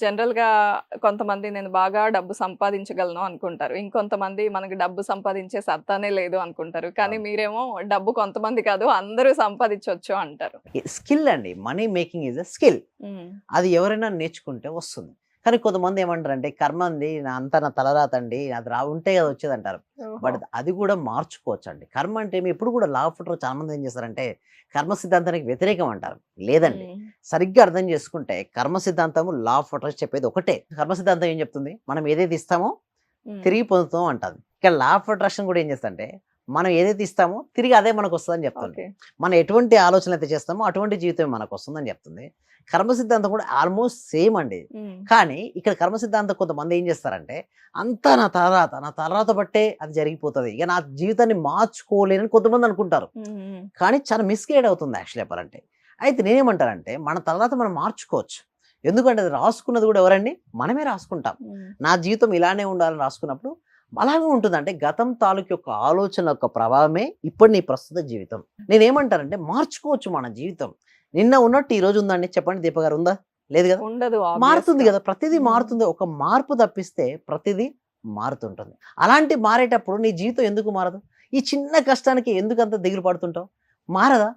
జనరల్‌గా కొంతమంది నేను బాగా డబ్బు సంపాదించగలను అనుకుంటారు. ఇంకొంతమంది మనకి డబ్బు సంపాదించే సత్తానే లేదు అనుకుంటారు. కానీ అవును. మీరేమో డబ్బు కొంతమంది కాదు అందరూ సంపాదించొచ్చు అంటారు. స్కిల్ అండి. Money making is a skill. హ్మ్. అది ఎవరైనా నేర్చుకుంటే వస్తుంది. కానీ కొంతమంది ఏమంటారంటే కర్మంది అంతా నా తలరాతండి. అది ఉంటే కదా వచ్చేదంటారు. ఓహో! బట్ అది కూడా మార్చుకోవచ్చండి. కర్మ అంటే ఎప్పుడు కూడా లా ఆఫ్ అట్రాక్షన్ చాలామంది ఏం చేస్తారంటే కర్మ సిద్ధాంతానికి వ్యతిరేకం అంటారు. లేదండి. హ్మ్. సరిగ్గా అర్థం చేసుకుంటే కర్మ సిద్ధాంతము, లా ఆఫ్ అట్రాక్షన్ చెప్పేది ఒకటే. కర్మ సిద్ధాంతం ఏం చెప్తుంది? మనం ఏదైతే ఇస్తామో హ్మ్. తిరిగి పొందుతాం అంటది. ఇక్కడ లా ఆఫ్ అట్రాక్షన్ కూడా ఏం చేస్తదంటే, మనం ఏదైతే ఇస్తామో తిరిగి అదే మనకొస్తదని చెప్తుంది. ఓకే. మనం ఎటువంటి ఆలోచనలైతే చేస్తామో అటువంటి జీవితమే మనకొస్తుందని చెప్తుంది. కర్మ సిద్ధాంతం కూడా ఆల్మోస్ట్ సేమ్ అండి. హ్మ్. కానీ ఇక్కడ కర్మ సిద్ధాంతం కొంతమంది ఏం చేస్తారంటే, అంతా నా తలరాత బట్టే అది జరిగిపోతది. ఇక నా జీవితాన్ని మార్చుకోలేనని కొంతమంది అనుకుంటారు. హ్మ్. హ్మ్. కానీ చాలా మిస్‌గైడ్ అవుతుంది యాక్చువల్లీ చెప్పాలంటే. అయితే నేనేమంటానంటే, మన తలరాత మనం మార్చుకోవచ్చు. ఎందుకంటే అది రాసుకున్నది కూడా ఎవరండి? మనమే రాసుకుంటాం. హ్మ్. నా జీవితం ఇలానే ఉండాలని రాసుకున్నప్పుడు అలాగే ఉంటుంది. అంటే గతం తాలూకు యొక్క ఆలోచన యొక్క ప్రభావమే ఇప్పుడు నీ ప్రస్తుత జీవితం. నేనేమంటానంటే మార్చుకోవచ్చు మన జీవితం. నిన్న ఉన్నట్టు ఈ రోజు ఉందండి చెప్పండి దీప గారు ఉందా? లేదు గదా! ఉండదు మారుతుంది ఆబ్వియస్‌గా. గదా! ప్రతిదీ హ్మ్. మారుతుంది. ఒక మార్పు తప్పిస్తే ప్రతిదీ మారుతుంటుంది. అలాంటి మారేటప్పుడు నీ జీవితం ఎందుకు మారదు? ఈ చిన్న కష్టానికి ఎందుకంత దిగులు పడుతుంటావు? మారదా?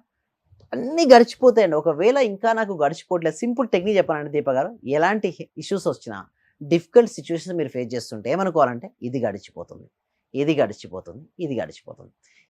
అన్నీ గడిచిపోతాయండి. ఒకవేళ ఇంకా నాకు గడిచిపోవట్లేదు సింపుల్ టెక్నిక్ చెప్పానండి దీప గారు. ఎలాంటి ఇష్యూస్ వచ్చినా, డిఫికల్ట్ సిట్యుయేషన్స్ మీరు ఫేస్ చేస్తుంటే ఏమనుకోవాలంటే ఇది గడిచిపోతుంది. ఇది గడిచిపోతుంది. ఇది గడిచిపోతుంది.